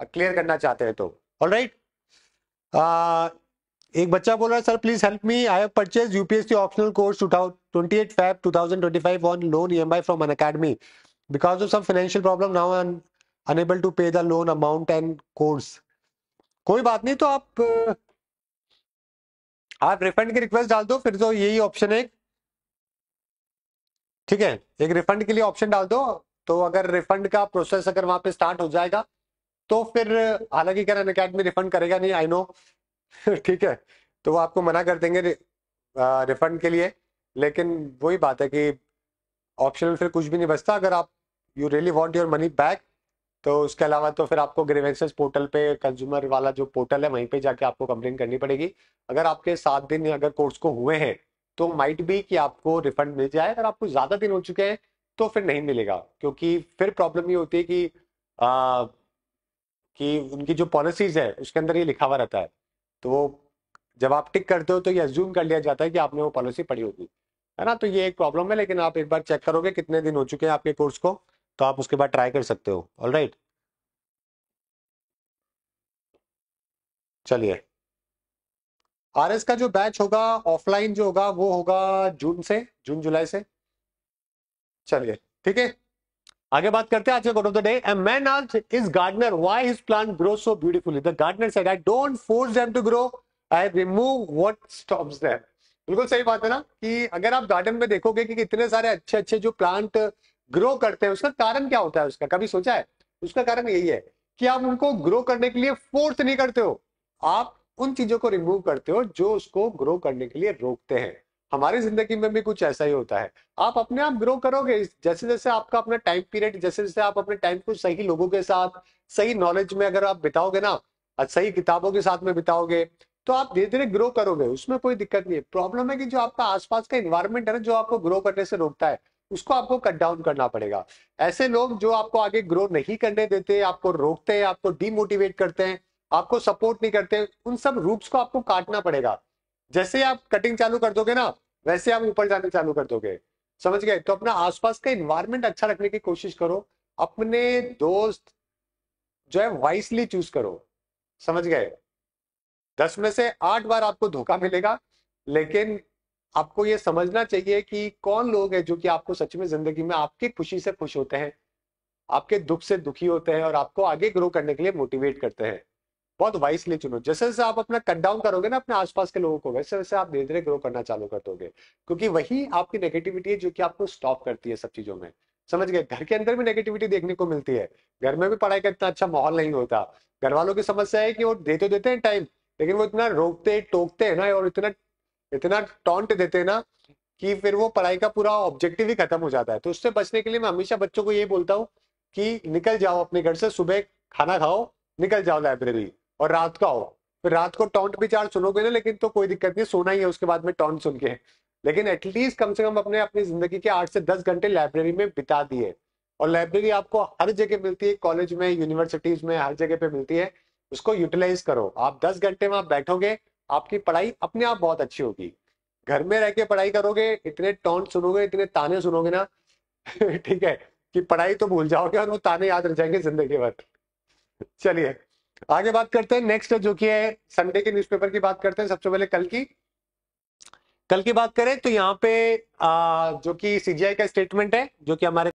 Clear करना चाहते हैं तो। ऑलराइट, एक बच्चा बोल रहा है sir please help me, I have purchase UPSC optional course 28 Feb 2025 on loan EMI from an academy, because of some financial problem now I am unable to pay the loan amount and course. कोई बात नहीं, तो आप refund की request डाल दो, फिर तो यही ऑप्शन है, ठीक है, एक रिफंड के लिए ऑप्शन डाल दो। तो अगर रिफंड का प्रोसेस अगर वहां पे स्टार्ट हो जाएगा तो फिर, हालांकि करन अकेडमी रिफंड करेगा नहीं, आई नो ठीक है, तो वो आपको मना कर देंगे रिफंड के लिए। लेकिन वही बात है कि ऑप्शनल फिर कुछ भी नहीं बचता। अगर आप you really want your money back, तो उसके अलावा तो फिर आपको ग्रीवेंसेस पोर्टल पे, कंज्यूमर वाला जो पोर्टल है वहीं पे जाके आपको कंप्लेन करनी पड़ेगी। अगर आपके 7 दिन अगर कोर्स को हुए हैं तो माइट भी कि आपको रिफंड मिल जाए। अगर आपको ज्यादा दिन हो चुके हैं तो फिर नहीं मिलेगा, क्योंकि फिर प्रॉब्लम ये होती है कि उनकी जो पॉलिसीज है उसके अंदर ये लिखा हुआ रहता है। तो वो जब आप टिक करते हो तो ये अज्यूम कर लिया जाता है कि आपने वो पॉलिसी पढ़ी होगी, है ना। तो ये एक प्रॉब्लम है, लेकिन आप एक बार चेक करोगे कितने दिन हो चुके हैं आपके कोर्स को, तो आप उसके बाद ट्राई कर सकते हो। ऑलराइट, चलिए, आरएस का जो बैच होगा ऑफलाइन जो होगा वो होगा जून जुलाई से। चलिए, ठीक है, आगे बात करते हैं आज के quote of the day. A man asked his gardener why his plant grow so beautifully. The gardener said I don't force them to grow, I remove what stops them. बिल्कुल सही बात है ना, कि अगर आप गार्डन में देखोगे कि कितने सारे अच्छे अच्छे जो प्लांट ग्रो करते हैं, उसका कारण क्या होता है, उसका कभी सोचा है? उसका कारण यही है कि आप उनको ग्रो करने के लिए फोर्स नहीं करते हो, आप उन चीजों को रिमूव करते हो जो उसको ग्रो करने के लिए रोकते हैं। हमारी जिंदगी में भी कुछ ऐसा ही होता है। आप अपने आप ग्रो करोगे जैसे जैसे आपका अपना टाइम पीरियड, जैसे जैसे आप अपने टाइम को सही लोगों के साथ, सही नॉलेज में अगर आप बिताओगे ना, और सही किताबों के साथ में बिताओगे, तो आप धीरे धीरे ग्रो करोगे, उसमें कोई दिक्कत नहीं है। प्रॉब्लम है कि जो आपका आसपास का इन्वायरमेंट है ना, जो आपको ग्रो करने से रोकता है, उसको आपको कट डाउन करना पड़ेगा। ऐसे लोग जो आपको आगे ग्रो नहीं करने देते, आपको रोकते हैं, आपको डीमोटिवेट करते हैं, आपको सपोर्ट नहीं करते, उन सब रूट्स को आपको काटना पड़ेगा। जैसे आप कटिंग चालू कर दोगे ना, वैसे आप ऊपर जाने चालू कर दोगे। समझ गए? तो अपना आसपास का इन्वायरमेंट अच्छा रखने की कोशिश करो, अपने दोस्त जो है वाइसली चूज करो। समझ गए? 10 में से 8 बार आपको धोखा मिलेगा, लेकिन आपको ये समझना चाहिए कि कौन लोग हैं जो कि आपको सच में जिंदगी में आपकी खुशी से खुश होते हैं, आपके दुख से दुखी होते हैं, और आपको आगे ग्रो करने के लिए मोटिवेट करते हैं। बहुत वाइसली चुनो। जैसे जैसे आप अपना कट डाउन करोगे ना अपने आसपास के लोगों को, वैसे वैसे आप धीरे धीरे ग्रो करना चालू कर दोगे, क्योंकि वही आपकी नेगेटिविटी है जो कि आपको स्टॉप करती है सब चीजों में। समझ गए? घर के अंदर भी नेगेटिविटी देखने को मिलती है, घर में भी पढ़ाई का इतना अच्छा माहौल नहीं होता। घर वालों की समस्या है कि वो दे तो देते हैं टाइम, लेकिन वो इतना रोकते टोकते हैं ना, और इतना इतना टॉन्ट देते हैं ना, कि फिर वो पढ़ाई का पूरा ऑब्जेक्टिव ही खत्म हो जाता है। तो उससे बचने के लिए मैं हमेशा बच्चों को ये बोलता हूँ कि निकल जाओ अपने घर से, सुबह खाना खाओ, निकल जाओ लाइब्रेरी, और रात को आओ। फिर रात को टॉन्ट भी चार सुनोगे ना, लेकिन तो कोई दिक्कत नहीं, सोना ही है उसके बाद में टॉन्ट सुन के, लेकिन एटलीस्ट कम से कम अपने अपनी जिंदगी के 8 से 10 घंटे लाइब्रेरी में बिता दिए। और लाइब्रेरी आपको हर जगह मिलती है, कॉलेज में, यूनिवर्सिटीज में, हर जगह पे मिलती है। उसको यूटिलाइज करो। आप 10 घंटे वहां बैठोगे, आपकी पढ़ाई अपने आप बहुत अच्छी होगी। घर में रह के पढ़ाई करोगे, इतने टॉन्ट सुनोगे, इतने ताने सुनोगे ना ठीक है, कि पढ़ाई तो भूल जाओगे और वो ताने याद रह जाएंगे जिंदगी भर। चलिए, आगे बात करते हैं। नेक्स्ट जो कि है संडे के न्यूज़पेपर की बात करते हैं। सबसे पहले कल की बात करें तो यहाँ पे जो कि सीजीआई का स्टेटमेंट है, जो कि हमारे